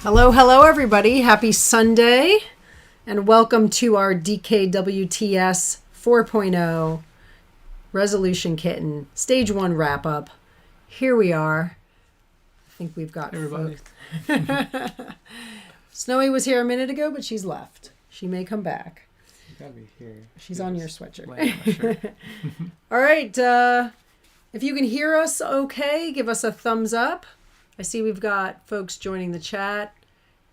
Hello, everybody. Happy Sunday, and welcome to our DKWTS 4.0 Resolution Kitten Stage 1 wrap-up. Here we are. I think we've got everybody. Snowy was here a minute ago, but she's left. She may come back. You gotta be here. She's on your sweatshirt. All right. If you can hear us okay, give us a thumbs up. I see we've got folks joining the chat.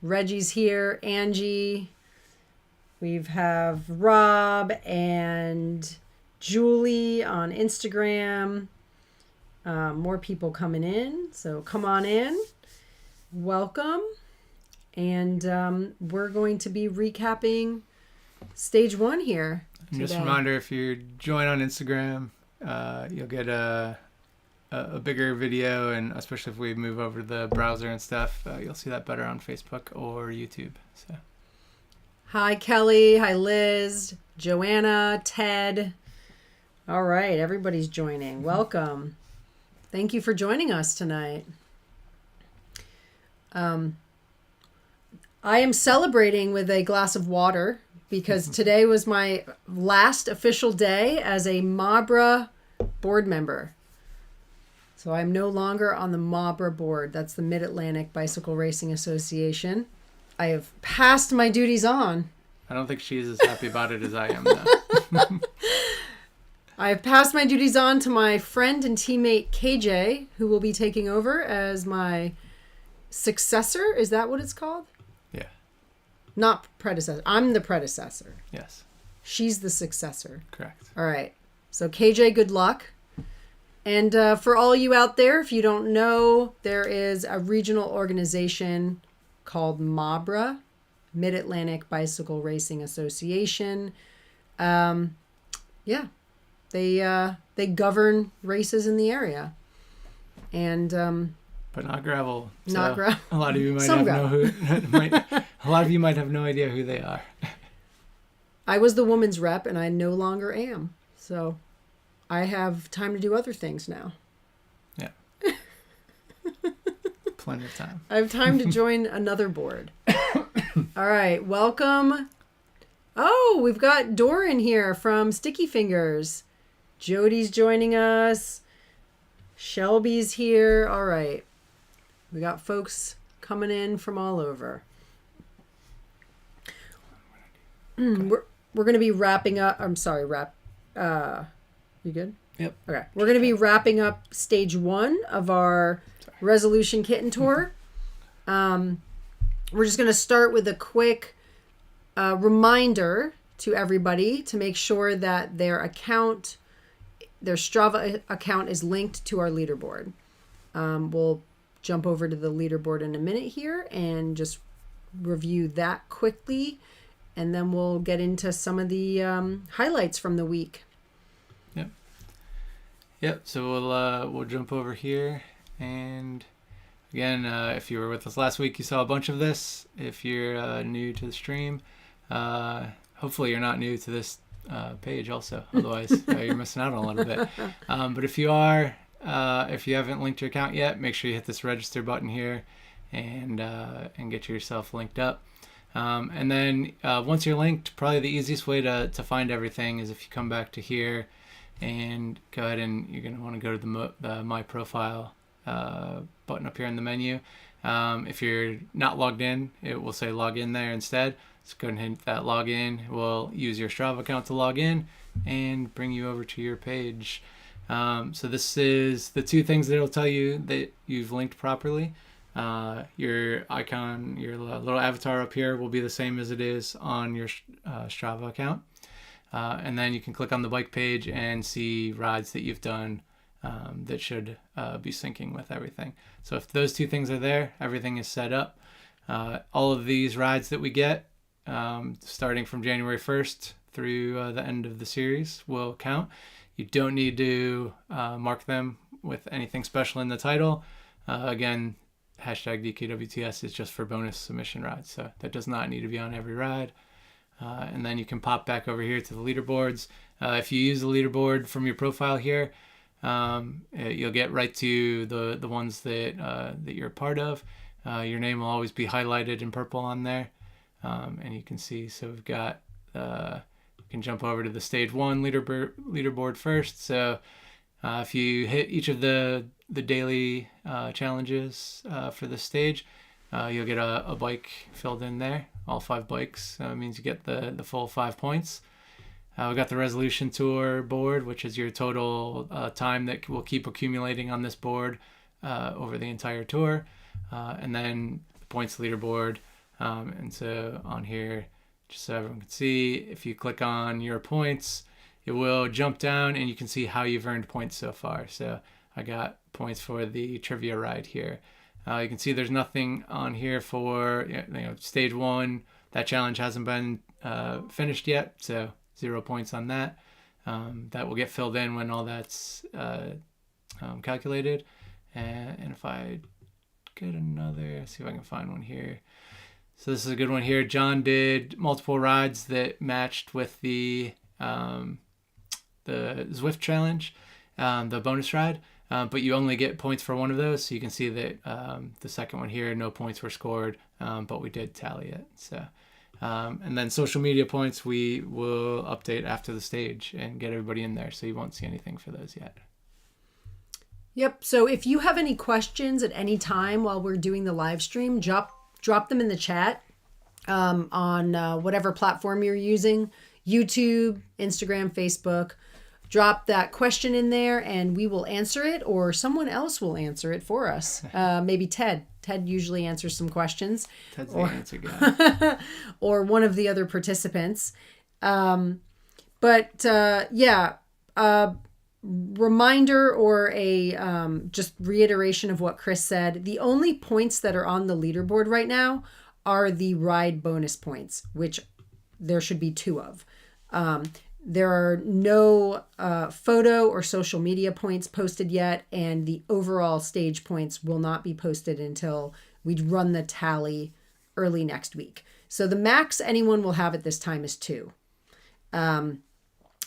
Reggie's here, Angie. We have Rob and Julie on Instagram. More people coming in, so come on in. Welcome. And we're going to be recapping Stage 1 here today. Just a reminder, if you join on Instagram, you'll get a bigger video, and especially if we move over to the browser and stuff, you'll see that better on Facebook or YouTube. So, hi Kelly, hi Liz, Joanna, Ted. All right, everybody's joining. Welcome. Thank you for joining us tonight. I am celebrating with a glass of water because today was my last official day as a MABRA board member. So I'm no longer on the MABRA board. That's the Mid-Atlantic Bicycle Racing Association. I have passed my duties on. I don't think she's as happy about it as I am, though. I have passed my duties on to my friend and teammate KJ, who will be taking over as my successor. Is that what it's called? Yeah. Not predecessor. I'm the predecessor. Yes. She's the successor. Correct. All right. So KJ, good luck. And for all you out there, if you don't know, there is a regional organization called MABRA, Mid-Atlantic Bicycle Racing Association. Yeah, they govern races in the area, and but not gravel. Not gravel. A lot of you might have no idea who they are. I was the women's rep, and I no longer am. So I have time to do other things now. Yeah. Plenty of time. I have time to join another board. All right. Welcome. Oh, we've got Doran here from Sticky Fingers. Jody's joining us. Shelby's here. All right. We got folks coming in from all over. We're going to be wrapping up. I'm sorry, you good? Yep. Okay. We're going to be wrapping up Stage 1 of our Resolution Kitten Tour. We're just going to start with a quick reminder to everybody to make sure that their Strava account is linked to our leaderboard. We'll jump over to the leaderboard in a minute here and just review that quickly, and then we'll get into some of the highlights from the week. Yep. So we'll jump over here, and again, if you were with us last week, you saw a bunch of this. If you're new to the stream, hopefully you're not new to this page also. Otherwise, you're missing out on a little bit. But if you are, if you haven't linked your account yet, make sure you hit this register button here and get yourself linked up. And then once you're linked, probably the easiest way to find everything is if you come back to here and go ahead, and you're going to want to go to the My Profile button up here in the menu. If you're not logged in, it will say log in there instead. So go ahead and hit that login. We'll use your Strava account to log in and bring you over to your page. So this is the two things that it'll tell you that you've linked properly. Your icon, your little avatar up here will be the same as it is on your Strava account. And then you can click on the bike page and see rides that you've done that should be syncing with everything. So if those two things are there, everything is set up. All of these rides that we get, starting from January 1st through the end of the series, will count. You don't need to mark them with anything special in the title. Again, hashtag DKWTS is just for bonus submission rides, so that does not need to be on every ride. And then you can pop back over here to the leaderboards. If you use the leaderboard from your profile here, You'll get right to the ones that you're a part of. Your name will always be highlighted in purple on there. And you can see, so we've got, you can jump over to the stage 1 leaderboard first. So if you hit each of the daily challenges for this stage, you'll get a bike filled in there. All 5 bikes means you get the full 5 points. We got the resolution tour board, which is your total time that will keep accumulating on this board over the entire tour. And then the points leaderboard. And so on here, just so everyone can see, if you click on your points, it will jump down and you can see how you've earned points so far. So I got points for the trivia ride here. You can see there's nothing on here for stage 1. That challenge hasn't been finished yet, so 0 points on that. That will get filled in when all that's calculated. And if I get another, see if I can find one here. So this is a good one here. John did multiple rides that matched with the Zwift challenge, the bonus ride. But you only get points for one of those. So you can see that the second one here, no points were scored, but we did tally it. So, and then social media points, we will update after the stage and get everybody in there. So you won't see anything for those yet. Yep. So if you have any questions at any time while we're doing the live stream, drop them in the chat on whatever platform you're using, YouTube, Instagram, Facebook. Drop that question in there and we will answer it, or someone else will answer it for us. Maybe Ted. Ted usually answers some questions. Ted's the answer guy. Or one of the other participants. Reminder or a just reiteration of what Chris said. The only points that are on the leaderboard right now are the ride bonus points, which there should be 2 of. There are no photo or social media points posted yet, and the overall stage points will not be posted until we run the tally early next week. So the max anyone will have at this time is 2.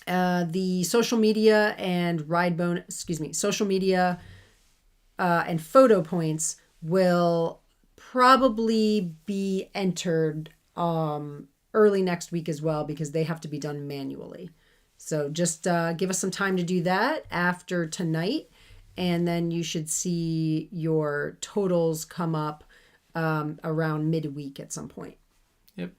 The social media and social media and photo points will probably be entered early next week as well, because they have to be done manually. So just give us some time to do that after tonight, and then you should see your totals come up around midweek at some point. Yep.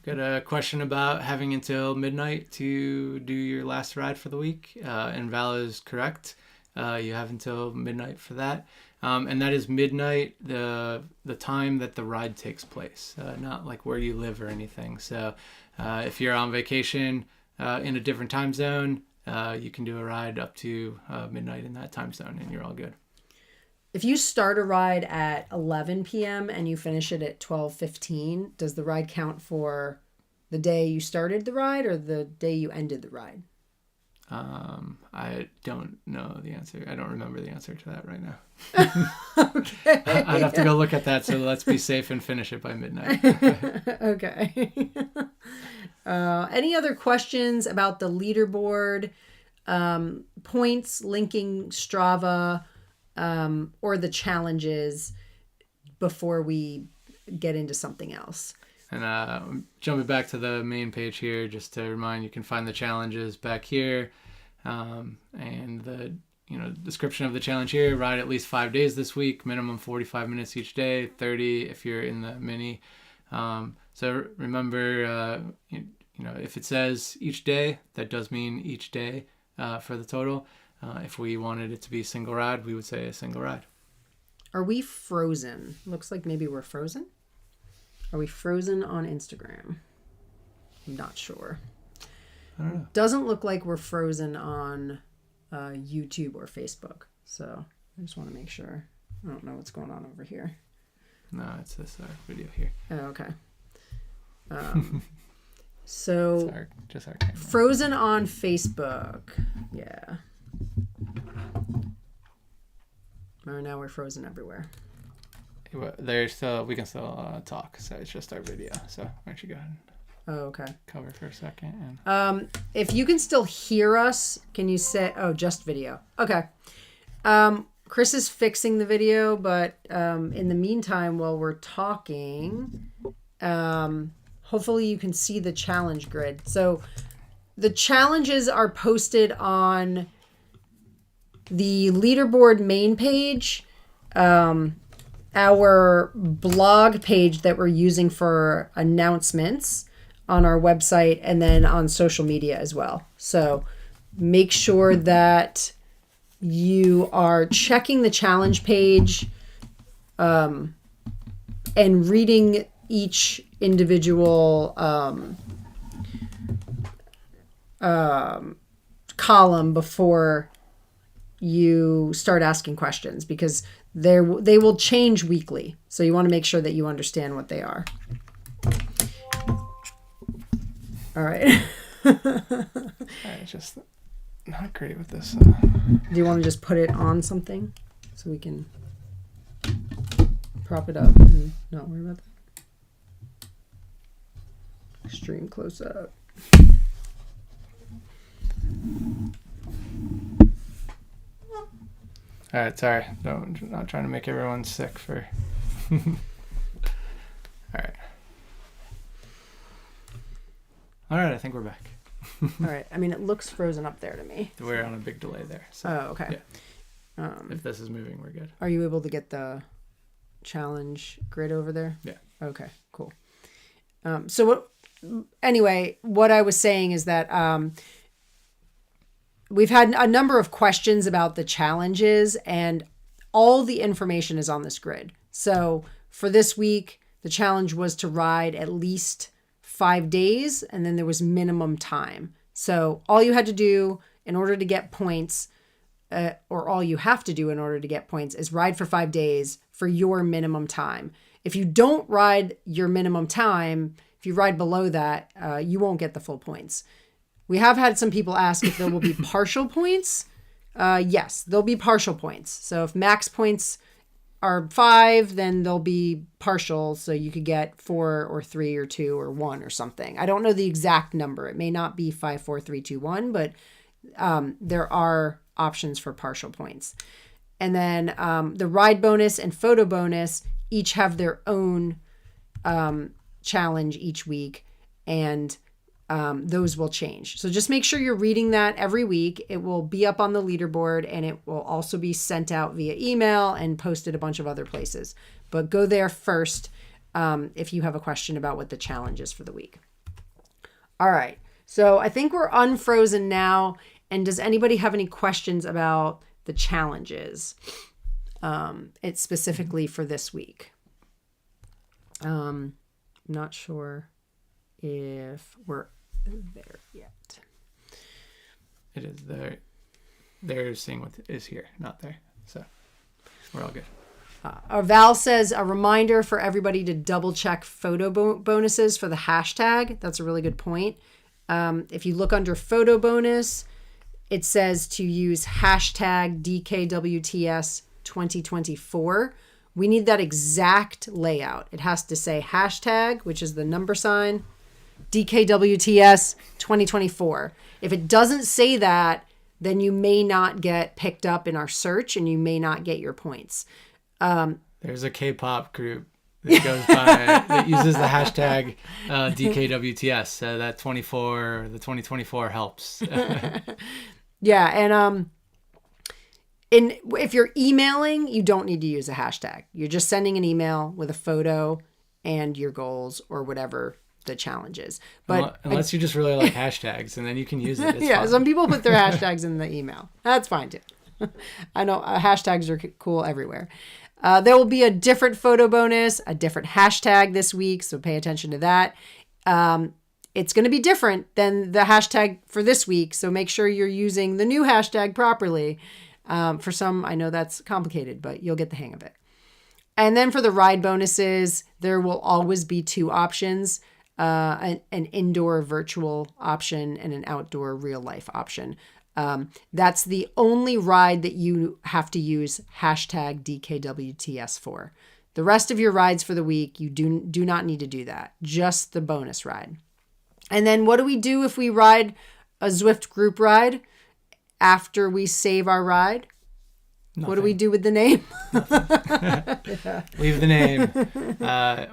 Got a question about having until midnight to do your last ride for the week, and Val is correct. You have until midnight for that. And that is midnight, the time that the ride takes place, not like where you live or anything. So if you're on vacation in a different time zone, you can do a ride up to midnight in that time zone and you're all good. If you start a ride at 11 p.m. and you finish it at 12:15, does the ride count for the day you started the ride or the day you ended the ride? I don't know the answer. I don't remember the answer to that right now. Okay. I'd have to go look at that. So let's be safe and finish it by midnight. Okay. Any other questions about the leaderboard, points, linking Strava, or the challenges before we get into something else? And jumping back to the main page here, just to remind you can find the challenges back here, and the description of the challenge here. Ride at least 5 days this week, minimum 45 minutes each day, 30 if you're in the mini. So remember, if it says each day, that does mean each day for the total. If we wanted it to be a single ride, we would say a single ride. Are we frozen? Looks like maybe we're frozen. Are we frozen on Instagram? I'm not sure. I don't know. Doesn't look like we're frozen on YouTube or Facebook. So I just want to make sure. I don't know what's going on over here. No, it's this video here. Oh, okay. So just our camera. Frozen on Facebook. Yeah. Or now we're frozen everywhere. We can still talk, so it's just our video. So why don't you go ahead and okay. cover for a second. If you can still hear us, can you say, just video. Okay. Chris is fixing the video, but in the meantime, while we're talking, hopefully you can see the challenge grid. So the challenges are posted on the leaderboard main page, our blog page that we're using for announcements on our website, and then on social media as well. So make sure that you are checking the challenge page and reading each individual column before you start asking questions, because they will change weekly. So you want to make sure that you understand what they are. All right. I'm just not great with this. Do you want to just put it on something so we can prop it up and not worry about that? Extreme close up. All right, sorry. Not trying to make everyone sick for... All right. All right, I think we're back. All right. I mean, it looks frozen up there to me. We're on a big delay there. So, oh, okay. Yeah. If this is moving, we're good. Are you able to get the challenge grid over there? Yeah. Okay, cool. Anyway, what I was saying is that we've had a number of questions about the challenges, and all the information is on this grid. So for this week, the challenge was to ride at least 5 days, and then there was minimum time. So all you had to do in order to get points, or all you have to do in order to get points, is ride for 5 days for your minimum time. If you don't ride your minimum time, if you ride below that, you won't get the full points. We have had some people ask if there will be partial points. Yes, there'll be partial points. So if max points are 5, then they'll be partial. So you could get 4 or 3 or 2 or 1 or something. I don't know the exact number. It may not be 5, 4, 3, 2, 1, but there are options for partial points. And then the ride bonus and photo bonus each have their own challenge each week, and those will change. So just make sure you're reading that every week. It will be up on the leaderboard, and it will also be sent out via email and posted a bunch of other places. But go there first if you have a question about what the challenge is for the week. All right. So I think we're unfrozen now. And does anybody have any questions about the challenges? It's specifically for this week. Not sure if we're there yet. It is there. They're seeing what is here, not there. So we're all good. Val says a reminder for everybody to double check photo bonuses for the hashtag. That's a really good point. If you look under photo bonus, it says to use hashtag DKWTS 2024. We need that exact layout. It has to say hashtag, which is the number sign, DKWTS 2024. If it doesn't say that, then you may not get picked up in our search, and you may not get your points. There's a K-pop group that goes by that uses the hashtag DKWTS. That 24, the 2024 helps. Yeah, and if you're emailing, you don't need to use a hashtag. You're just sending an email with a photo and your goals or whatever the challenge is. But unless you just really like hashtags, and then you can use it. It's yeah, fun. some people put their hashtags in the email. That's fine too. I know hashtags are cool everywhere. There will be a different photo bonus, a different hashtag this week, so pay attention to that. It's going to be different than the hashtag for this week, so make sure you're using the new hashtag properly. For some, I know that's complicated, but you'll get the hang of it. And then for the ride bonuses, there will always be 2 options, an indoor virtual option and an outdoor real life option. That's the only ride that you have to use hashtag DKWTS for. The rest of your rides for the week, you do not need to do that. Just the bonus ride. And then what do we do if we ride a Zwift group ride after we save our ride? Nothing. What do we do with the name? Leave the name,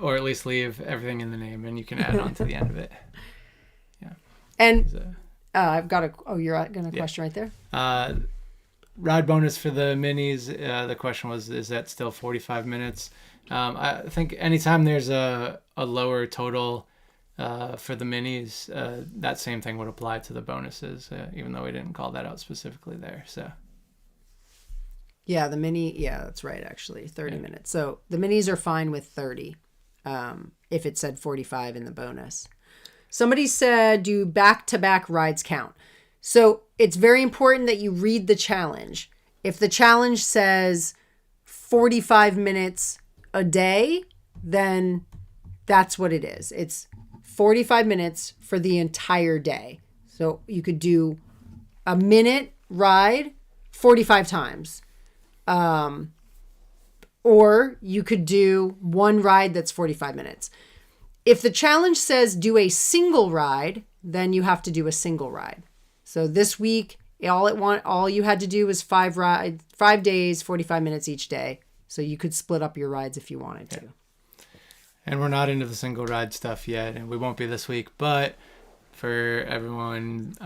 or at least leave everything in the name, and you can add on to the end of it. Yeah. And I've got you're got a question right there. Ride bonus for the minis. The question was, is that still 45 minutes? I think anytime there's a lower total for the minis, that same thing would apply to the bonuses, even though we didn't call that out specifically there. So. Yeah, the mini. Yeah, that's right. Actually, 30 minutes. So the minis are fine with 30. If it said 45 in the bonus. Somebody said, do back-to-back rides count? So it's very important that you read the challenge. If the challenge says 45 minutes a day, then that's what it is. It's 45 minutes for the entire day. So you could do a minute ride 45 times. Or you could do one ride that's 45 minutes. If the challenge says do a single ride, then you have to do a single ride. So this week, all you had to do was 5 days, 45 minutes each day. So you could split up your rides if you wanted to. And we're not into the single ride stuff yet, and we won't be this week. But for everyone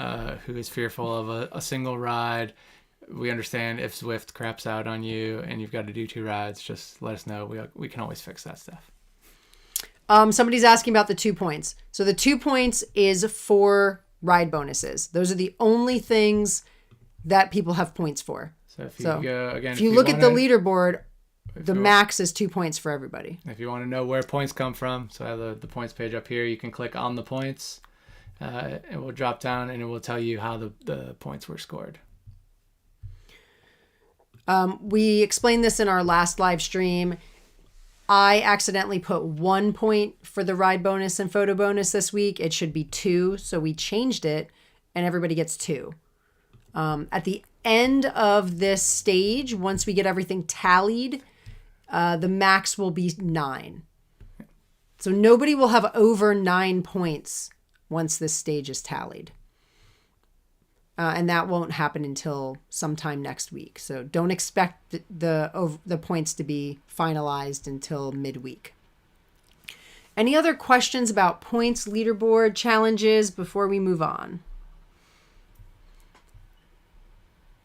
who is fearful of a single ride, we understand if Zwift craps out on you and you've got to do 2 rides, just let us know. We can always fix that stuff. Somebody's asking about the 2 points. So the 2 points is for ride bonuses. Those are the only things that people have points for. So if you go again, if you look at the leaderboard, the max is 2 points for everybody. If you want to know where points come from, so I have the points page up here. You can click on the points. It will drop down and it will tell you how the points were scored. We explained this in our last live stream. I accidentally put 1 point for the ride bonus and photo bonus this week. It should be 2. So we changed it and everybody gets 2. At the end of this stage, once we get everything tallied, the max will be 9. So nobody will have over 9 points once this stage is tallied. And that won't happen until sometime next week. So don't expect the points to be finalized until midweek. Any other questions about points, leaderboard, challenges before we move on?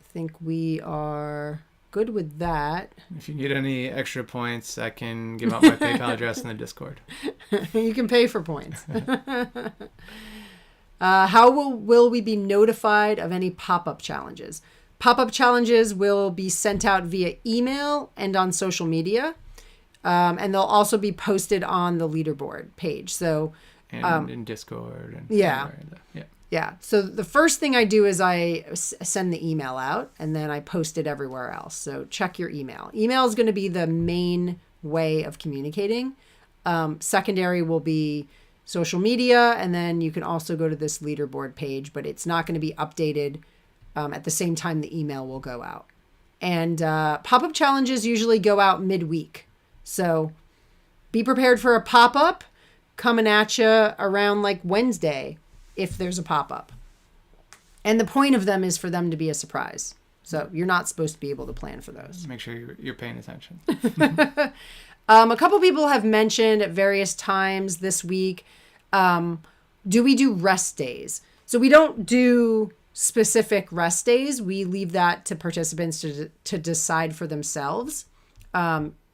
I think we are good with that. If you need any extra points, I can give out my PayPal address in the Discord. You can pay for points. How will we be notified of any pop-up challenges? Pop-up challenges will be sent out via email and on social media. And they'll also be posted on the leaderboard page. So, and in Discord. And yeah. So the first thing I do is I send the email out and then I post it everywhere else. So check your email. Email is going to be the main way of communicating. Secondary will be social media, and then you can also go to this leaderboard page, but it's not going to be updated at the same time the email will go out. And pop-up challenges usually go out midweek. So be prepared for a pop-up coming at you around like Wednesday if there's a pop-up. And the point of them is for them to be a surprise. So you're not supposed to be able to plan for those. Make sure you're paying attention. A couple people have mentioned at various times this week, do we do rest days? So we don't do specific rest days. We leave that to participants to decide for themselves.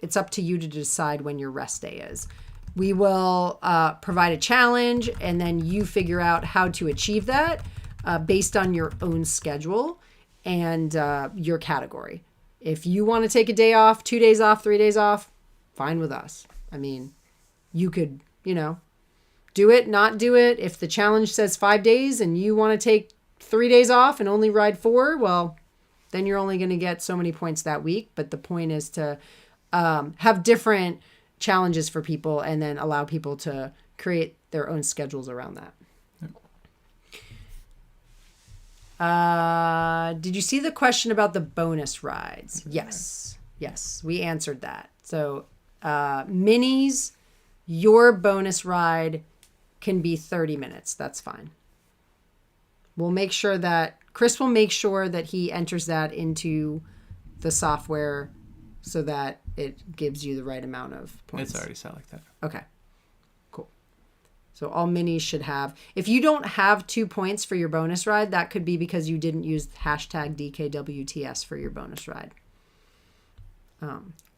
It's up to you to decide when your rest day is. We will provide a challenge, and then you figure out how to achieve that based on your own schedule and your category. If you want to take a day off, 2 days off, 3 days off, fine with us. I mean, you could, do it, not do it. If the challenge says 5 days and you want to take 3 days off and only ride 4, well, then you're only going to get so many points that week. But the point is to have different challenges for people and then allow people to create their own schedules around that. Did you see the question about the bonus rides? Yes, we answered that. So minis, your bonus ride can be 30 minutes. That's fine. Chris will make sure that he enters that into the software so that it gives you the right amount of points? It's already set like that. Okay, cool. So all minis should have. If you don't have 2 points for your bonus ride, that could be because you didn't use hashtag DKWTS for your bonus ride.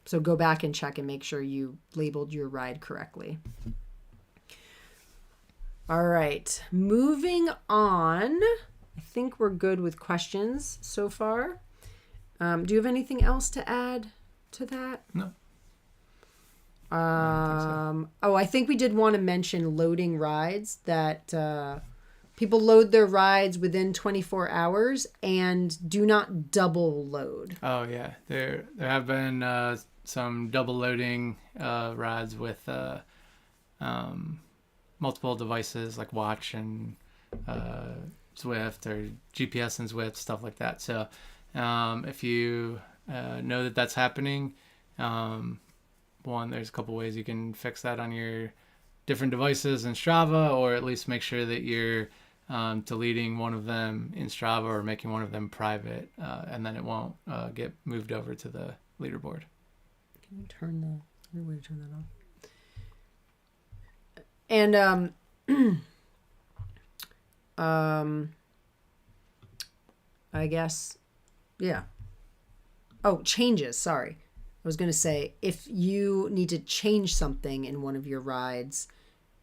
So go back and check and make sure you labeled your ride correctly. All right, moving on. I think we're good with questions so far. Do you have anything else to add to that? No. I think we did want to mention loading rides, that people load their rides within 24 hours and do not double load. Oh yeah, there have been some double loading rides with multiple devices like watch and Zwift or GPS and Zwift, stuff like that. So if you know that that's happening, there's a couple ways you can fix that on your different devices in Strava, or at least make sure that you're deleting one of them in Strava or making one of them private, and then it won't get moved over to the leaderboard. Can you turn that off? And I guess, yeah. Oh, changes. Sorry. I was going to say, if you need to change something in one of your rides,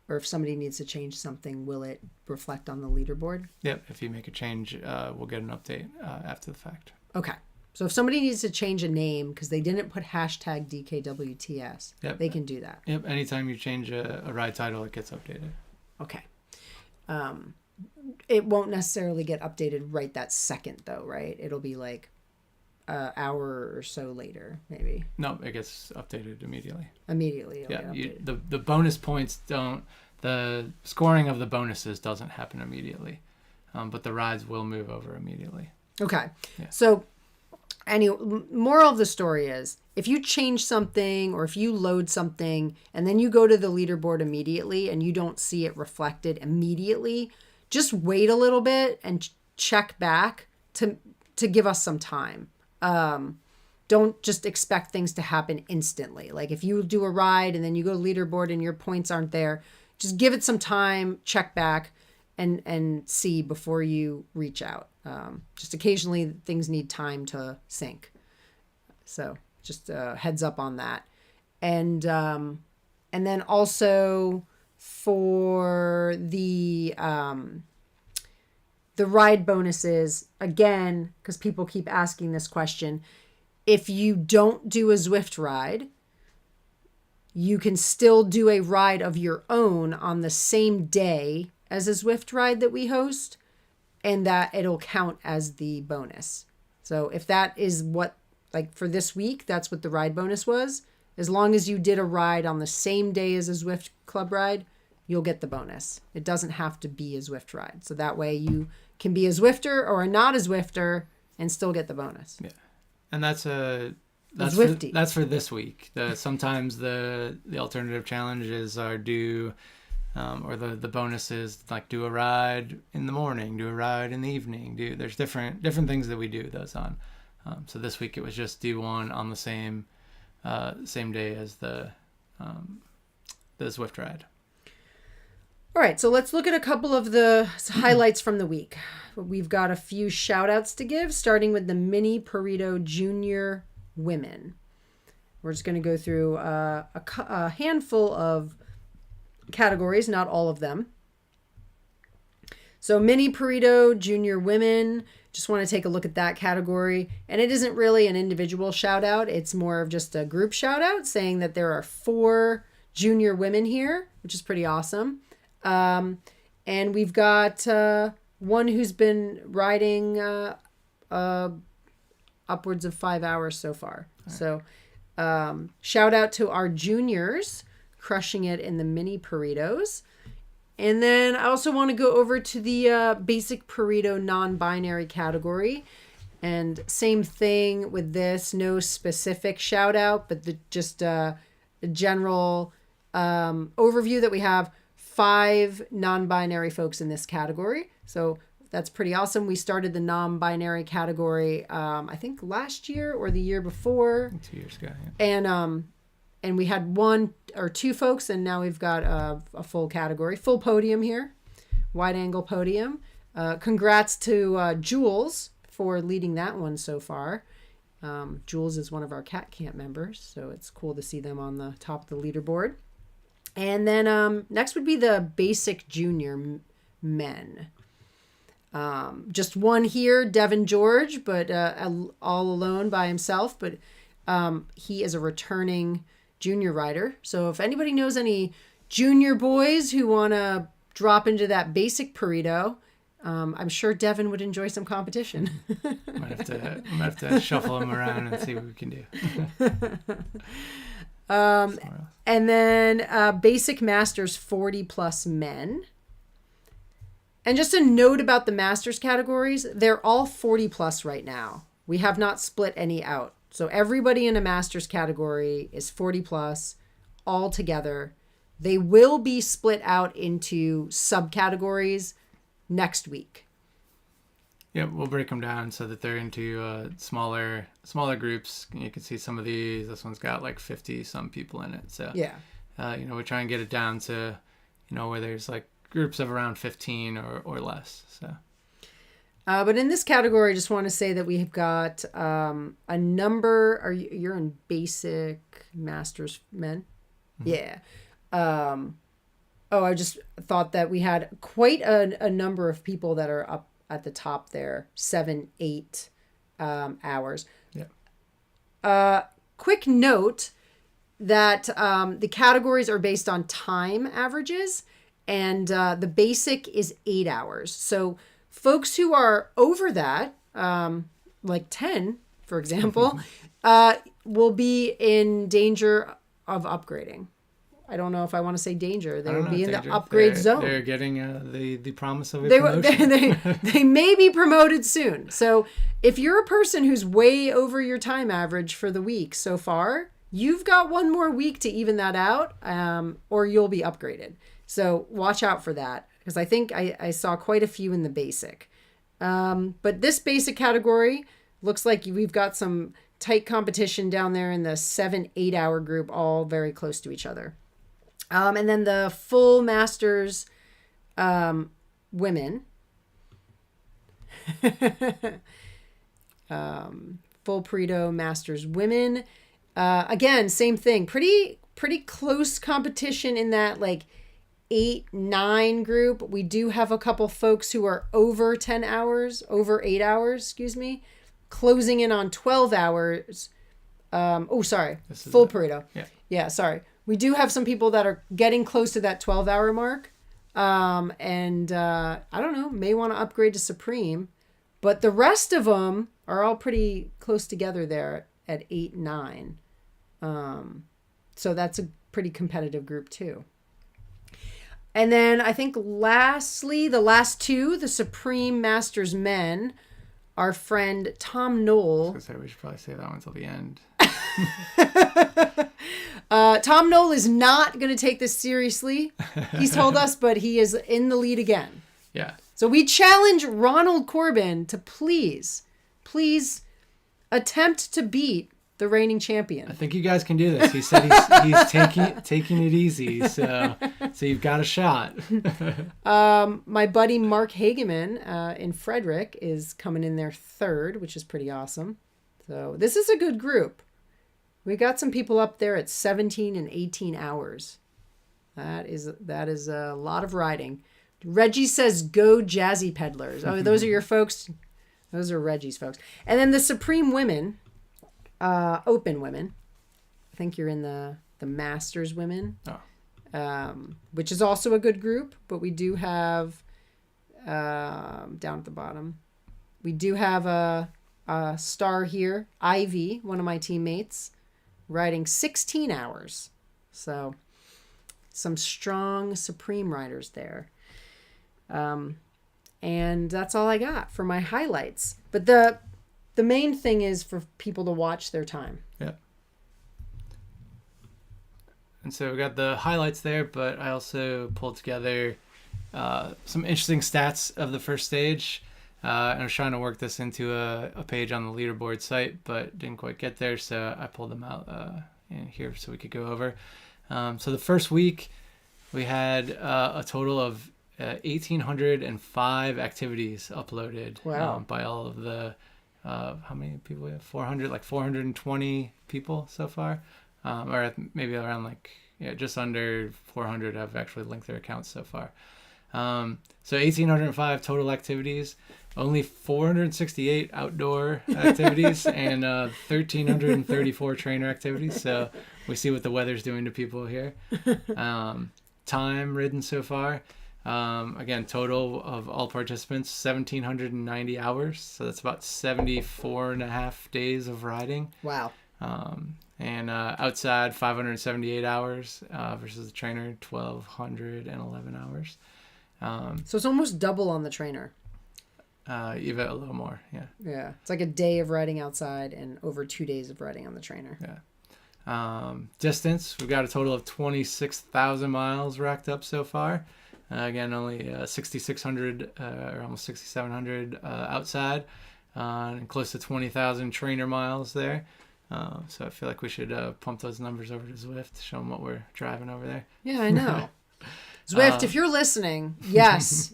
or if somebody needs to change something, will it reflect on the leaderboard? Yep. If you make a change, we'll get an update after the fact. Okay. So if somebody needs to change a name because they didn't put hashtag DKWTS, yep, they can do that. Yep. Anytime you change a ride title, it gets updated. Okay. It won't necessarily get updated right that second, though, right? It'll be like an hour or so later, maybe. No, it gets updated immediately. Immediately. Yeah. The bonus points the scoring of the bonuses doesn't happen immediately, but the rides will move over immediately. Okay. Yeah. So, anyway, moral of the story is, if you change something or if you load something and then you go to the leaderboard immediately and you don't see it reflected immediately, just wait a little bit and check back to give us some time. Don't just expect things to happen instantly. Like if you do a ride and then you go to leaderboard and your points aren't there, just give it some time, check back and see before you reach out. Just occasionally things need time to sync. So just a heads up on that. And then also for the ride bonuses, again, because people keep asking this question, if you don't do a Zwift ride, you can still do a ride of your own on the same day as a Zwift ride that we host, and that it'll count as the bonus. So if that is what, like for this week, that's what the ride bonus was, as long as you did a ride on the same day as a Zwift club ride, you'll get the bonus. It doesn't have to be a Zwift ride. So that way you can be a Zwifter or a not a Zwifter and still get the bonus. Yeah. And that's for this week. Sometimes the alternative challenges are due, or the bonuses, like do a ride in the morning, do a ride in the evening. There's different things that we do those on. So this week it was just do one on the same day as the Zwift ride. All right, so let's look at a couple of the highlights from the week. We've got a few shout outs to give, starting with the Mini Burrito Junior Women. We're just going to go through a handful of categories, not all of them. So Mini Burrito Junior Women, just want to take a look at that category. And it isn't really an individual shout out. It's more of just a group shout out saying that there are 4 junior women here, which is pretty awesome. And we've got one who's been riding upwards of 5 hours so far. Right. So shout out to our juniors crushing it in the Mini Burritos. And then I also want to go over to the basic burrito non-binary category. And same thing with this, no specific shout out, but just a general overview that we have 5 non-binary folks in this category. So that's pretty awesome. We started the non-binary category, I think last year or the year before. 2 years ago. Yeah. And we had 1 or 2 folks, and now we've got a full category, full podium here, wide angle podium. Congrats to Jules for leading that one so far. Jules is one of our Cat Camp members, so it's cool to see them on the top of the leaderboard. And then next would be the basic junior men. Just one here, Devin George, but all alone by himself. But he is a returning junior rider. So if anybody knows any junior boys who want to drop into that basic Pareto, I'm sure Devin would enjoy some competition. Might have to shuffle him around and see what we can do. And then basic masters 40 plus men. And just a note about the masters categories, they're all 40 plus right now. We have not split any out. So everybody in a masters category is 40 plus all together. They will be split out into subcategories next week. Yeah, we'll break them down so that they're into smaller groups. You can see some of these. This one's got like 50 some people in it. So yeah, we try and get it down to, where there's like groups of around 15 or less. So. But in this category, I just want to say that we have got a number. You're in basic masters men? Mm-hmm. Yeah. I just thought that we had quite a number of people that are up at the top there, 7-8 hours. Yeah. Quick note that the categories are based on time averages, and the basic is 8 hours. So folks who are over that, like 10, for example, will be in danger of upgrading. I don't know if I want to say danger. They will be in the upgrade zone. They're getting the promise of a promotion. They may be promoted soon. So if you're a person who's way over your time average for the week so far, you've got one more week to even that out, or you'll be upgraded. So watch out for that, because I think I saw quite a few in the basic. But this basic category looks like we've got some tight competition down there in the 7-8 hour group, all very close to each other. And then the full masters women, full Pareto masters women. Again, same thing. Pretty close competition in that like 8-9 group. We do have a couple folks who are over 8 hours, closing in on 12 hours. Full Pareto. Yeah, sorry. We do have some people that are getting close to that 12-hour mark. And I don't know, may want to upgrade to Supreme. But the rest of them are all pretty close together there at 8-9. So that's a pretty competitive group too. And then I think lastly, the last two, the Supreme Masters men, our friend Tom Knoll. I was going to say, we should probably say that one till the end. Tom Knoll is not going to take this seriously, he's told us, but he is in the lead again. Yeah. So we challenge Ronald Corbin to please attempt to beat the reigning champion. I think you guys can do this. He said he's taking it easy, so you've got a shot. My buddy Mark Hageman in Frederick is coming in there third, which is pretty awesome. So this is a good group. We got some people up there at 17 and 18 hours. That is a lot of riding. Reggie says, "Go Jazzy Peddlers." Oh, those are your folks. Those are Reggie's folks. And then the Supreme Women, Open Women. I think you're in the Masters Women, which is also a good group. But we do have down at the bottom, we do have a star here, Ivy, one of my teammates, riding 16 hours. So some strong Supreme riders there. And that's all I got for my highlights. But the main thing is for people to watch their time. Yeah. And so we got the highlights there, but I also pulled together some interesting stats of the first stage. And I was trying to work this into a page on the leaderboard site, but didn't quite get there, so I pulled them out in here so we could go over. So the first week, we had a total of 1,805 activities uploaded. Wow. By all of the, how many people we have? 420 people so far. Or maybe around just under 400 have actually linked their accounts so far. So 1,805 total activities, only 468 outdoor activities, and 1,334 trainer activities. So we see what the weather's doing to people here. Time ridden so far. Again, total of all participants, 1,790 hours. So that's about 74 and a half days of riding. Wow. And outside, 578 hours versus the trainer, 1,211 hours. So it's almost double on the trainer. Even a little more, yeah. Yeah. It's like a day of riding outside and over 2 days of riding on the trainer. Yeah. Distance, we've got a total of 26,000 miles racked up so far. Again, only 6,600 or almost 6,700 outside, and close to 20,000 trainer miles there. So I feel like we should pump those numbers over to Zwift, show them what we're driving over there. Yeah, I know. Zwift, if you're listening, yes,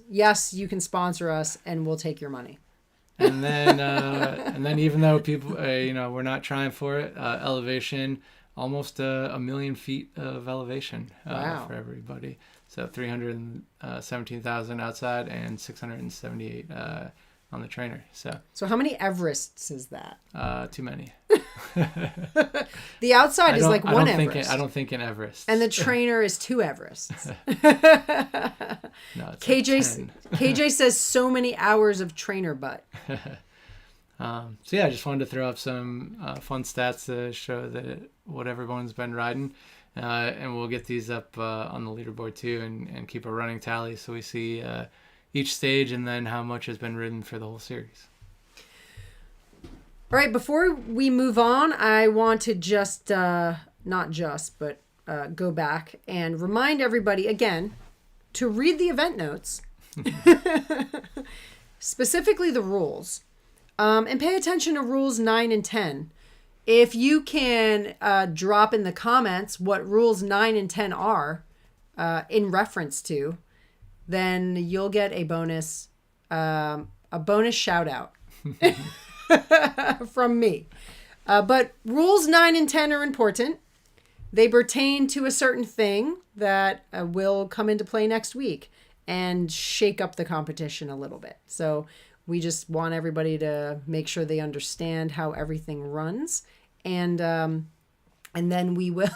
you can sponsor us, and we'll take your money. And then, even though people, we're not trying for it, elevation, almost a million feet of elevation Wow. for everybody. So 317,000 outside and 678 on the trainer. So how many Everests is that? too many. The outside is like one Everest. I don't think an Everest. And the trainer is 2 Everests. No, it's KJ says so many hours of trainer butt. So yeah, I just wanted to throw up some fun stats to show that what everyone's been riding. And we'll get these up on the leaderboard too, and keep a running tally so we see each stage and then how much has been ridden for the whole series. All right, before we move on, I want to just, go back and remind everybody again to read the event notes, specifically the rules, and pay attention to rules 9 and 10. If you can drop in the comments what rules 9 and 10 are in reference to, then you'll get a bonus shout out from me. But rules 9 and 10 are important. They pertain to a certain thing that will come into play next week and shake up the competition a little bit. So we just want everybody to make sure they understand how everything runs. And then we will.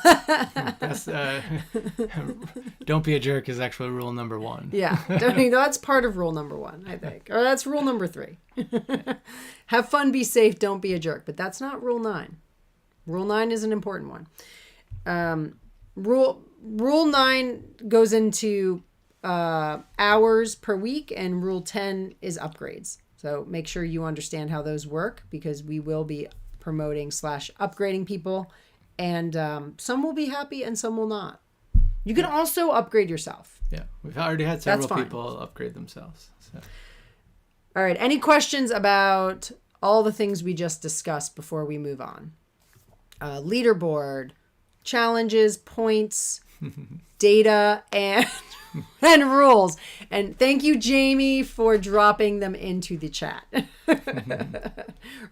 Don't be a jerk is actually rule number 1. Yeah, that's part of rule number 1, I think. Or that's rule number 3. Have fun, be safe, don't be a jerk. But that's not rule 9. Rule 9 is an important one. Rule 9 goes into hours per week, and rule 10 is upgrades. So make sure you understand how those work, because we will be promoting / upgrading people, and some will be happy and some will not. You can also upgrade yourself. Yeah, we've already had several people upgrade themselves. So. All right, any questions about all the things we just discussed before we move on? Leaderboard, challenges, points, data, and rules. And thank you, Jamie, for dropping them into the chat.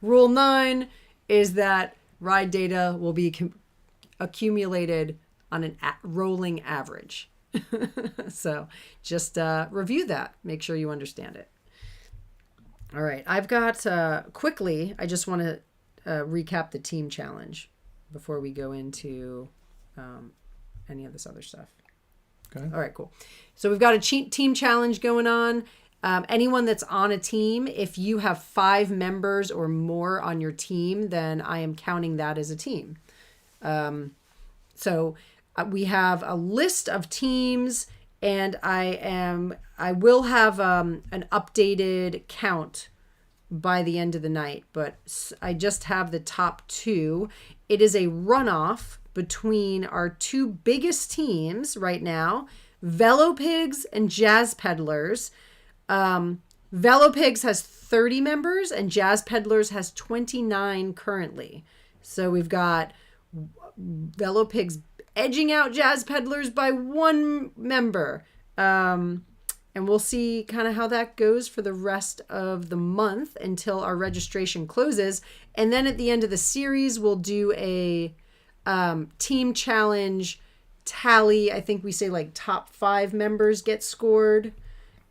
Rule 9 is that ride data will be accumulated on a rolling average. So just review that. Make sure you understand it. All right. I've got, quickly, I just want to recap the team challenge before we go into any of this other stuff. Okay. All right, cool. So we've got a team challenge going on. Anyone that's on a team, if you have 5 members or more on your team, then I am counting that as a team. So we have a list of teams, and I will have an updated count by the end of the night, but I just have the top 2. It is a runoff between our 2 biggest teams right now Velopigs and Jazz Peddlers. Velopigs has 30 members and Jazz Peddlers has 29 currently. So we've got Velopigs edging out Jazz Peddlers by 1 member. And we'll see kind of how that goes for the rest of the month until our registration closes. And then at the end of the series, we'll do a team challenge tally. I think we say like top 5 members get scored.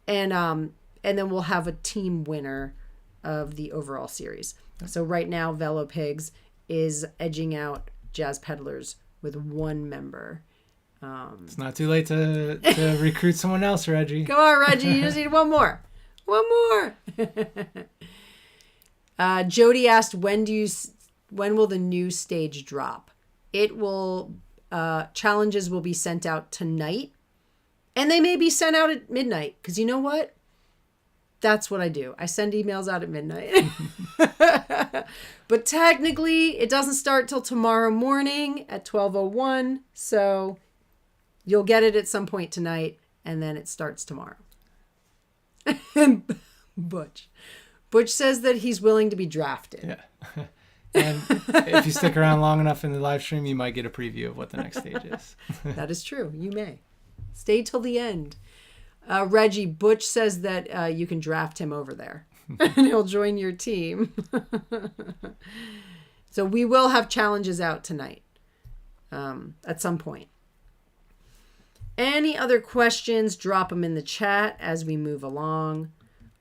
And then we'll have a team winner of the overall series. So right now, Velopigs is edging out Jazz Peddlers with 1 member. It's not too late to recruit someone else, Reggie. Come on, Reggie. You just need 1 more. 1 more. Jody asked, when will the new stage drop? It will, challenges will be sent out tonight. And they may be sent out at midnight. Because you know what? That's what I do. I send emails out at midnight. But technically, it doesn't start till tomorrow morning at 12:01. So you'll get it at some point tonight, and then it starts tomorrow. Butch says that he's willing to be drafted. Yeah. And if you stick around long enough in the live stream, you might get a preview of what the next stage is. That is true. You may. Stay till the end. Reggie, Butch says that you can draft him over there and he'll join your team. So we will have challenges out tonight at some point. Any other questions, drop them in the chat as we move along.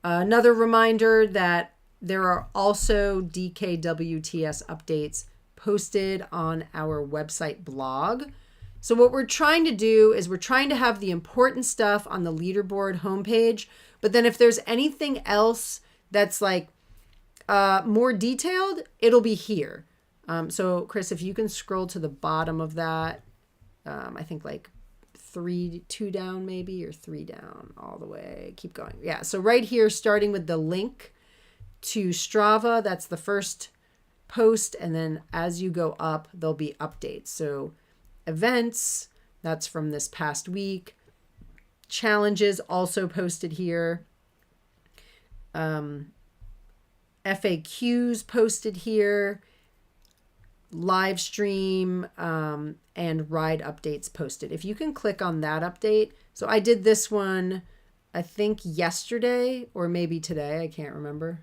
Another reminder that there are also DKWTS updates posted on our website blog. So what we're trying to do is we're trying to have the important stuff on the leaderboard homepage, but then if there's anything else that's like more detailed, it'll be here. So Chris, if you can scroll to the bottom of that, I think like 2 down maybe, or 3 down all the way. Keep going. Yeah. So right here, starting with the link to Strava, that's the first post. And then as you go up, there'll be updates. So events, that's from this past week. Challenges also posted here. FAQs posted here. Live stream and ride updates posted. If you can click on that update. So I did this one, I think yesterday or maybe today. I can't remember.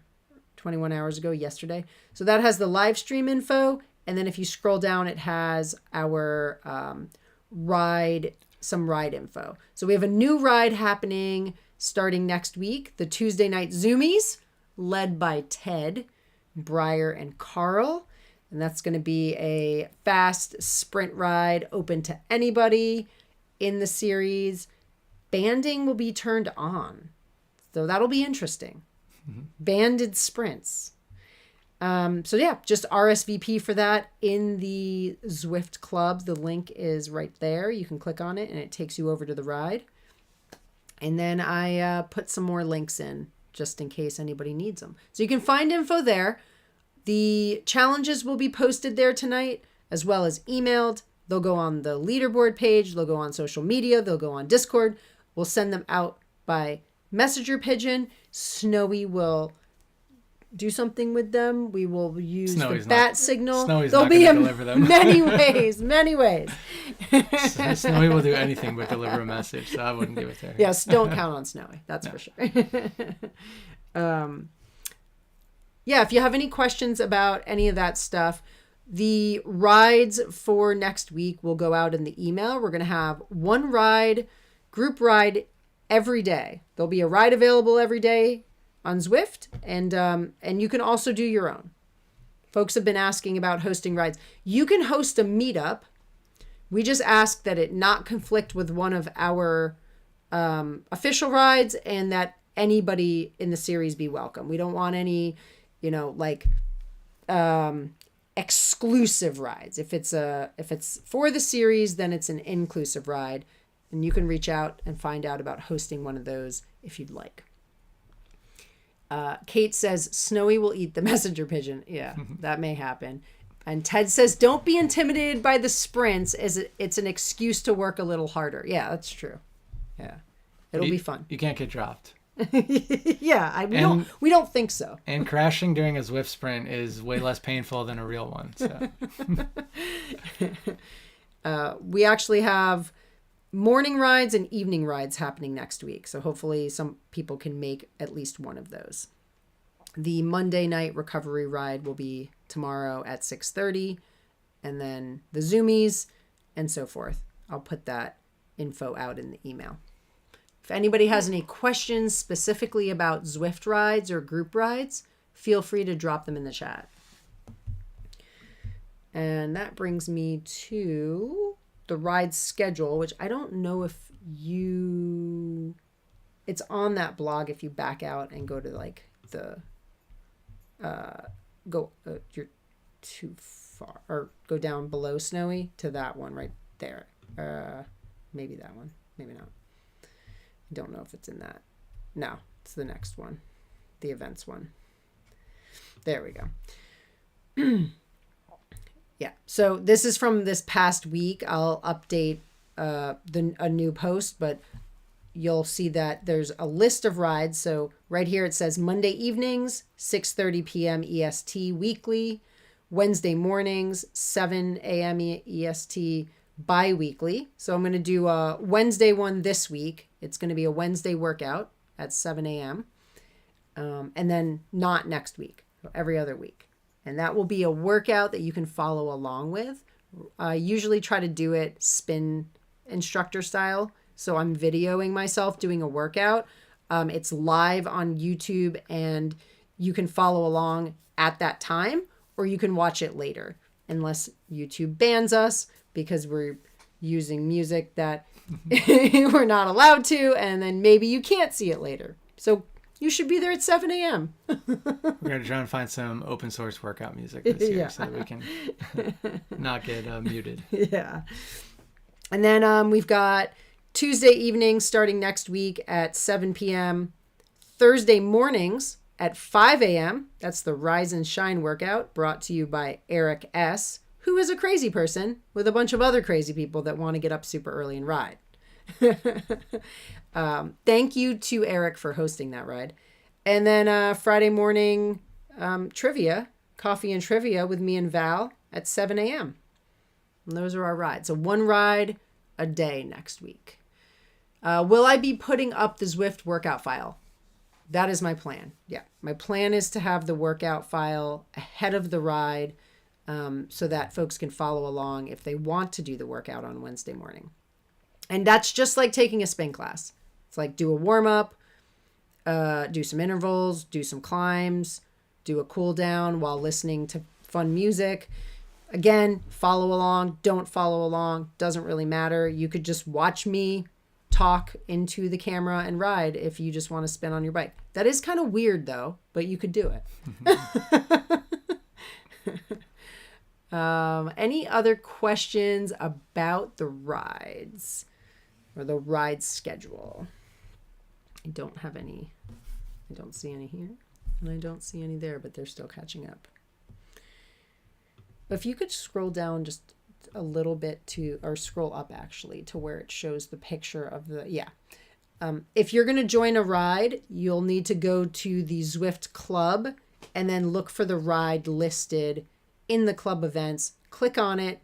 21 hours ago, yesterday. So that has the live stream info. And then if you scroll down, it has our some ride info. So we have a new ride happening starting next week, the Tuesday night Zoomies, led by Ted, Breyer, and Carl. And that's going to be a fast sprint ride open to anybody in the series. Banding will be turned on. So that'll be interesting. Mm-hmm. Banded sprints. So yeah, just RSVP for that in the Zwift Club. The link is right there. You can click on it and it takes you over to the ride. And then I put some more links in just in case anybody needs them. So you can find info there. The challenges will be posted there tonight, as well as emailed. They'll go on the leaderboard page. They'll go on social media. They'll go on Discord. We'll send them out by messenger pigeon. Snowy will do something with them. We will use the bat signal. Snowy's There'll not be going to deliver them. many ways. Snowy will do anything but deliver a message, so I wouldn't give it to her. Yes, don't count on Snowy. That's for sure. Yeah, if you have any questions about any of that stuff, the rides for next week will go out in the email. We're going to have one ride, group ride every day. There'll be a ride available every day on Zwift, and you can also do your own. Folks have been asking about hosting rides. You can host a meetup. We just ask that it not conflict with one of our official rides and that anybody in the series be welcome. We don't want any, exclusive rides. If it's for the series, then it's an inclusive ride, and you can reach out and find out about hosting one of those if you'd like. Kate says Snowy will eat the messenger pigeon. Yeah, that may happen. And Ted says, don't be intimidated by the sprints, as it's an excuse to work a little harder. Yeah, that's true. Yeah. It'll be fun. You can't get dropped. Yeah, we don't think so. And crashing during a Zwift sprint is way less painful than a real one. So we actually have morning rides and evening rides happening next week. So hopefully some people can make at least one of those. The Monday night recovery ride will be tomorrow at 6:30, and then the Zoomies and so forth. I'll put that info out in the email. If anybody has any questions specifically about Zwift rides or group rides, feel free to drop them in the chat. And that brings me to the ride schedule, which I don't know if it's on that blog if you back out and go to like the, you're too far, or go down below Snowy to that one right there. Maybe that one, maybe not. I don't know if it's in that. No, it's the next one, the events one. There we go. Yeah, so this is from this past week. I'll update a new post, but you'll see that there's a list of rides. So right here it says Monday evenings, 6:30 p.m. EST weekly, Wednesday mornings, 7 a.m. EST bi-weekly. So I'm going to do a Wednesday one this week. It's going to be a Wednesday workout at 7 a.m. And then not next week, every other week. And that will be a workout that you can follow along with. I usually try to do it spin instructor style. So I'm videoing myself doing a workout. It's live on YouTube and you can follow along at that time, or you can watch it later, unless YouTube bans us because we're using music that we're not allowed to. And then maybe you can't see it later. So you should be there at 7 a.m. We're going to try and find some open source workout music this year so that we can not get muted. Yeah. And then we've got Tuesday evenings starting next week at 7 p.m. Thursday mornings at 5 a.m. That's the Rise and Shine workout brought to you by Eric S., who is a crazy person with a bunch of other crazy people that want to get up super early and ride. Thank you to Eric for hosting that ride. And then Friday morning trivia, coffee and trivia with me and Val at 7 a.m. And those are our rides. So one ride a day next week. Will I be putting up the Zwift workout file? That is my plan. Yeah. My plan is to have the workout file ahead of the ride so that folks can follow along if they want to do the workout on Wednesday morning. And that's just like taking a spin class. It's like do a warm up, do some intervals, do some climbs, do a cool down while listening to fun music. Again, follow along, don't follow along, doesn't really matter. You could just watch me talk into the camera and ride if you just want to spin on your bike. That is kind of weird though, but you could do it. Any other questions about the rides or the ride schedule? I don't have any. I don't see any here and I don't see any there, but they're still catching up. But if you could scroll down just a little bit or scroll up actually to where it shows the picture of if you're going to join a ride, you'll need to go to the Zwift club and then look for the ride listed in the club events, click on it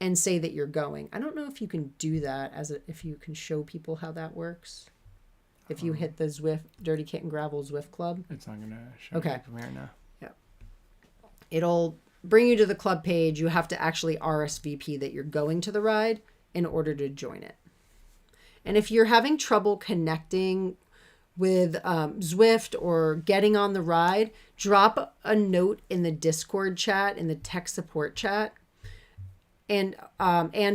and say that you're going. I don't know if you can do that if you can show people how that works. If you hit the Zwift Dirty Kitten Gravel Zwift Club. It's not going to show me from here now. Yeah. It'll bring you to the club page. You have to actually RSVP that you're going to the ride in order to join it. And if you're having trouble connecting with Zwift or getting on the ride, drop a note in the Discord chat, in the tech support chat, and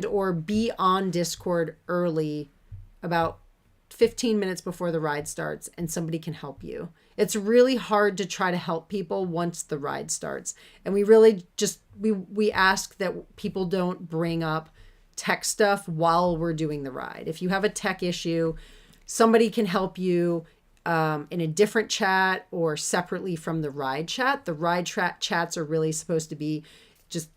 or be on Discord early, about 15 minutes before the ride starts, and somebody can help you. It's really hard to try to help people once the ride starts. And we really just, we ask that people don't bring up tech stuff while we're doing the ride. If you have a tech issue, somebody can help you in a different chat or separately from the ride chat. The ride chats are really supposed to be just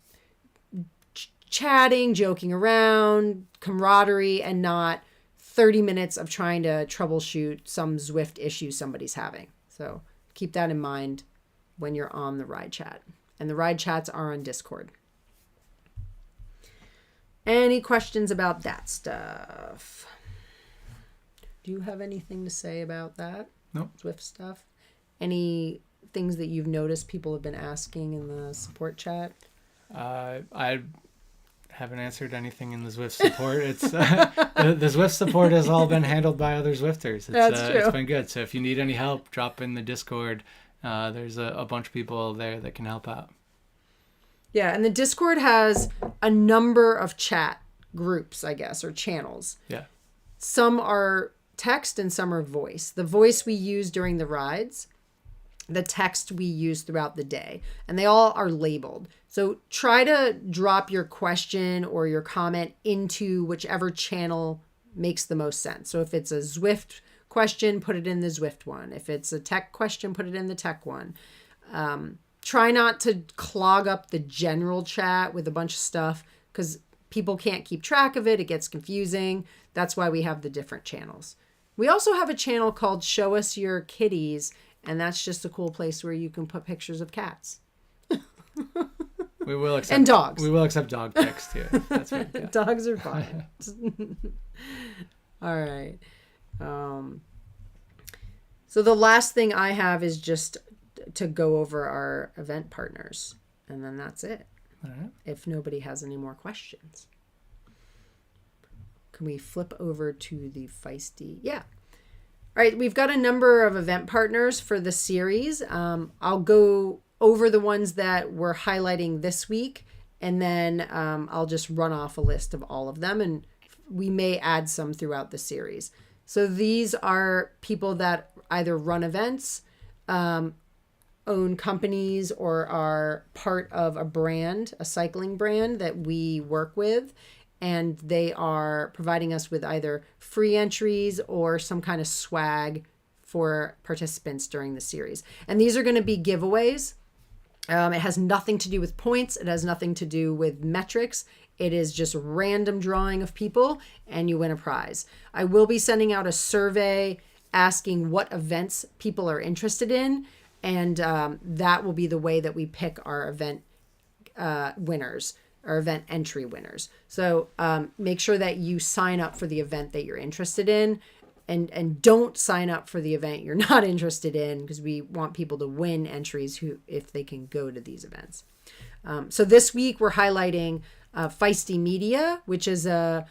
chatting, joking around, camaraderie, and not 30 minutes of trying to troubleshoot some Zwift issue somebody's having. So keep that in mind when you're on the ride chat. And the ride chats are on Discord. Any questions about that stuff? Do you have anything to say about that? Nope. Zwift stuff? Any things that you've noticed people have been asking in the support chat? I haven't answered anything in the Zwift support. It's the Zwift support has all been handled by other Zwifters. That's true. It's been good. So if you need any help, drop in the Discord. There's a bunch of people there that can help out. Yeah, and the Discord has a number of chat groups, I guess, or channels. Yeah. Some are text and some are voice. The voice we use during the rides, the text we use throughout the day, and they all are labeled. So try to drop your question or your comment into whichever channel makes the most sense. So if it's a Zwift question, put it in the Zwift one. If it's a tech question, put it in the tech one. Try not to clog up the general chat with a bunch of stuff because people can't keep track of it. It gets confusing. That's why we have the different channels. We also have a channel called Show Us Your Kitties, and that's just a cool place where you can put pictures of cats. We will accept and dogs. We will accept dog pics too. That's right. Yeah. Dogs are fine. All right. So the last thing I have is just to go over our event partners, and then that's it. All right. If nobody has any more questions. Can we flip over to the feisty? Yeah. All right, we've got a number of event partners for the series. I'll go over the ones that we're highlighting this week, and then I'll just run off a list of all of them, and we may add some throughout the series. So these are people that either run events, own companies, or are part of a brand, a cycling brand that we work with. And they are providing us with either free entries or some kind of swag for participants during the series. And these are going to be giveaways. It has nothing to do with points. It has nothing to do with metrics. It is just random drawing of people and you win a prize. I will be sending out a survey asking what events people are interested in. And that will be the way that we pick our event winners. Or event entry winners. So make sure that you sign up for the event that you're interested in and don't sign up for the event you're not interested in because we want people to win entries if they can go to these events. So this week we're highlighting Feisty Media, which is a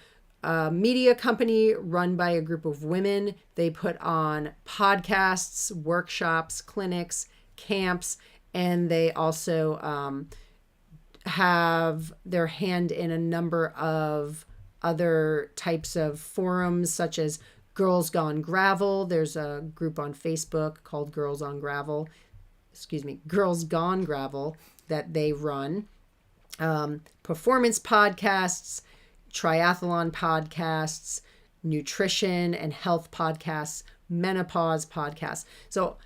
media company run by a group of women. They put on podcasts, workshops, clinics, camps, and they also have their hand in a number of other types of forums such as Girls Gone Gravel. There's a group on Facebook called Girls Gone Gravel that they run. Performance podcasts, triathlon podcasts, nutrition and health podcasts, menopause podcasts. So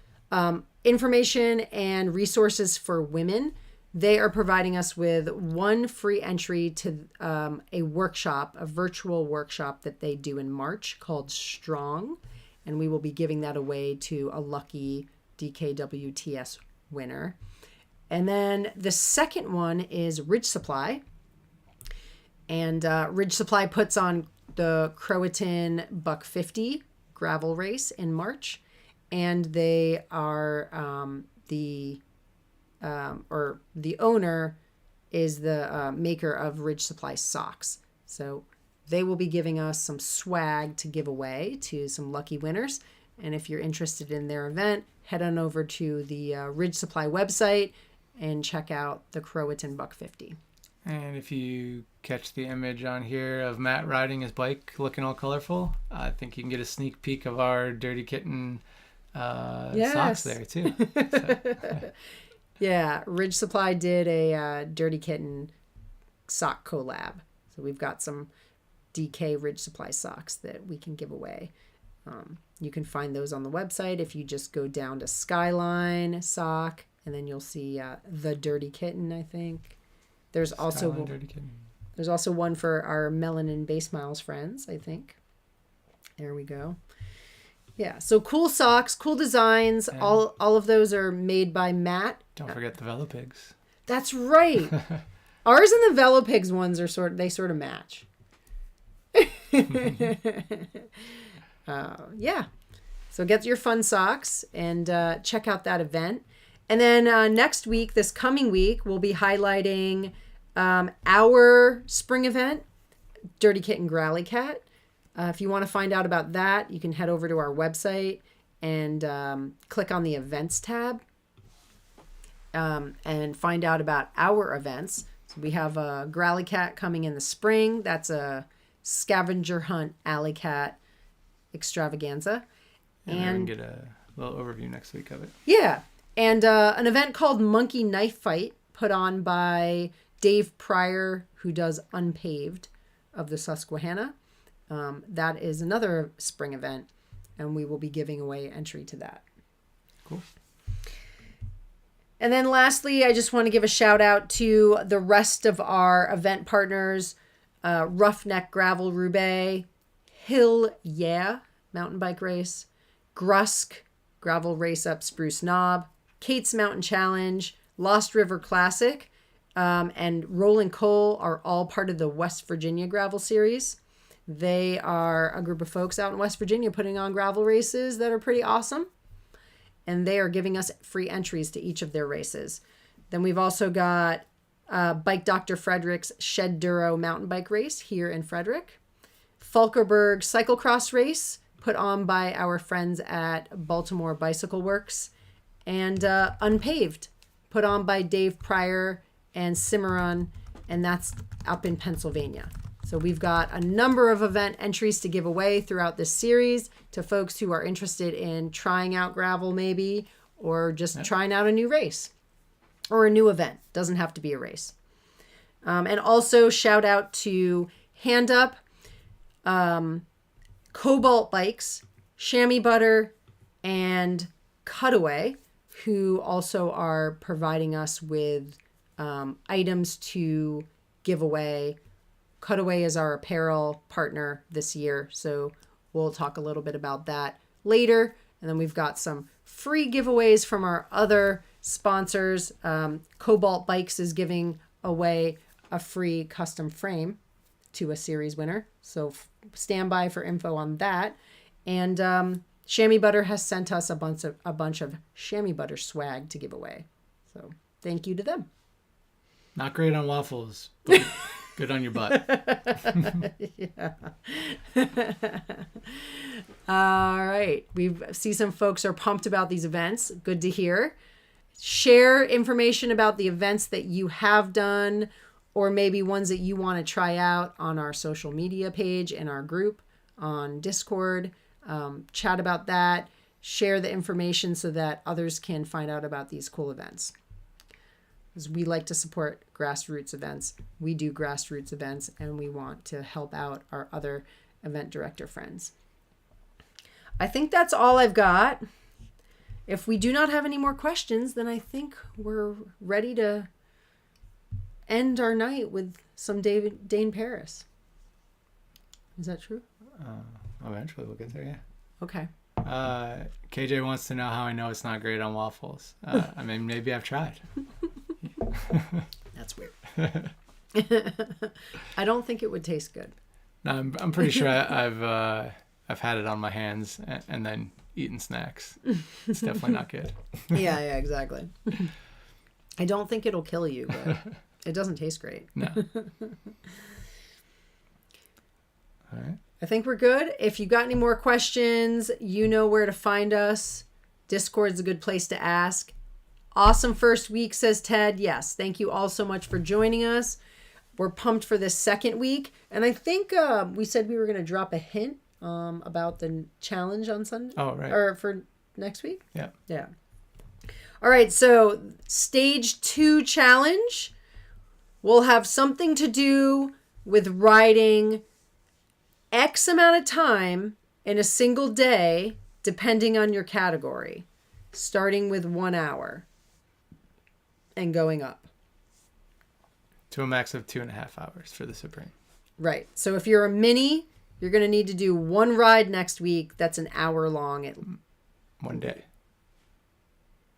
information and resources for women. They are providing us with one free entry to a workshop, a virtual workshop that they do in March called Strong. And we will be giving that away to a lucky DKWTS winner. And then the second one is Ridge Supply. And Ridge Supply puts on the Kitten Buck 50 gravel race in March. And they are the owner is the maker of Ridge Supply socks. So they will be giving us some swag to give away to some lucky winners. And if you're interested in their event, head on over to the Ridge Supply website and check out the Kitten Buck 50. And if you catch the image on here of Matt riding his bike looking all colorful, I think you can get a sneak peek of our Dirty Kitten socks there too. So. Yeah, Ridge Supply did a Dirty Kitten sock collab. So we've got some DK Ridge Supply socks that we can give away. You can find those on the website if you just go down to Skyline sock, and then you'll see the Dirty Kitten, I think. There's also one for our Melanin Base Miles friends, I think. There we go. Yeah, so cool socks, cool designs. Yeah. All of those are made by Matt. Don't forget the Velopigs. That's right. Ours and the Velopigs ones are sort of match. Yeah. So get your fun socks and check out that event. And then next week, this coming week, we'll be highlighting our spring event, Dirty Kitten Growly Cat. If you want to find out about that, you can head over to our website and click on the events tab and find out about our events. So we have a Growly Cat coming in the spring. That's a scavenger hunt alley cat extravaganza. And we're going to get a little overview next week of it. Yeah. And an event called Monkey Knife Fight put on by Dave Pryor, who does Unpaved of the Susquehanna. That is another spring event, and we will be giving away entry to that. Cool. And then lastly, I just want to give a shout out to the rest of our event partners, Roughneck Gravel Roubaix, Hill Yeah Mountain Bike Race, Grusk Gravel Race Up Spruce Knob, Kate's Mountain Challenge, Lost River Classic, and Rolling Coal are all part of the West Virginia Gravel Series. They are a group of folks out in West Virginia putting on gravel races that are pretty awesome. And they are giving us free entries to each of their races. Then we've also got Bike Dr. Frederick's Shed Duro mountain bike race here in Frederick. Falkerberg Cyclocross race put on by our friends at Baltimore Bicycle Works. And Unpaved put on by Dave Pryor and Cimarron. And that's up in Pennsylvania. So we've got a number of event entries to give away throughout this series to folks who are interested in trying out gravel maybe, or just trying out a new race or a new event. Doesn't have to be a race. And also shout out to Hand Up, Cobalt Bikes, Chamois Butter, and Cutaway, who also are providing us with items to give away. Cutaway is our apparel partner this year, so we'll talk a little bit about that later. And then we've got some free giveaways from our other sponsors. Cobalt Bikes is giving away a free custom frame to a series winner, so stand by for info on that. And Chamois Butter has sent us a bunch of Chamois Butter swag to give away, so thank you to them. Not great on waffles, but good on your butt. Yeah. All right. We see some folks are pumped about these events. Good to hear. Share information about the events that you have done, or maybe ones that you want to try out on our social media page in our group on Discord. Chat about that. Share the information so that others can find out about these cool events. Because we like to support grassroots events. We do grassroots events, and we want to help out our other event director friends. I think that's all I've got. If we do not have any more questions, then I think we're ready to end our night with some Dane Paris. Is that true? Eventually we'll get there, yeah. Okay. KJ wants to know how I know it's not great on waffles. I mean, maybe I've tried. That's weird. I don't think it would taste good. No, I'm pretty sure I've had it on my hands and then eaten snacks. It's definitely not good. Yeah, exactly. I don't think it'll kill you, but it doesn't taste great. No. All right. I think we're good. If you got any more questions, you know where to find us. Discord's a good place to ask. Awesome first week, says Ted. Yes, thank you all so much for joining us. We're pumped for this second week. And I think we said we were going to drop a hint about the challenge on Sunday. Oh, right. Or for next week. Yeah. Yeah. All right, so stage 2 challenge will have something to do with riding X amount of time in a single day, depending on your category, starting with 1 hour and going up. To a max of 2.5 hours for the Supreme. Right. So if you're a mini, You're going to need to do one ride next week that's an hour long. One day.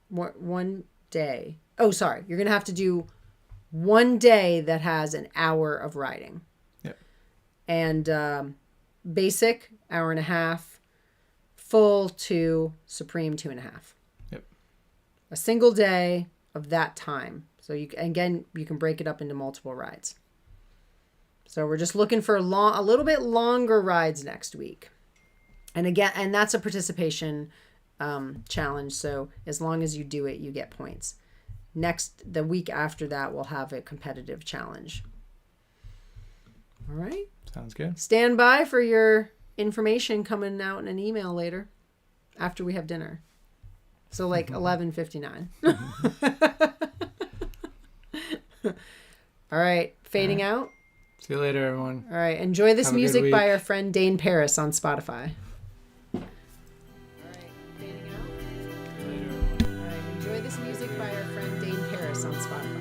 One day. Oh, sorry. You're going to have to do one day that has an hour of riding. Yep. And basic, hour and a half. Full 2, Supreme 2.5. Yep. A single day of that time. So you can break it up into multiple rides. So we're just looking for a little bit longer rides next week. And that's a participation challenge. So as long as you do it, you get points. The week after that, we'll have a competitive challenge. All right. Sounds good. Stand by for your information coming out in an email later after we have dinner. So 11:59. All right. Fading out. See you later, everyone. All right. Enjoy this music by our friend Dane Paris on Spotify. All right. Fading out. See you later. All right. Enjoy this music by our friend Dane Paris on Spotify.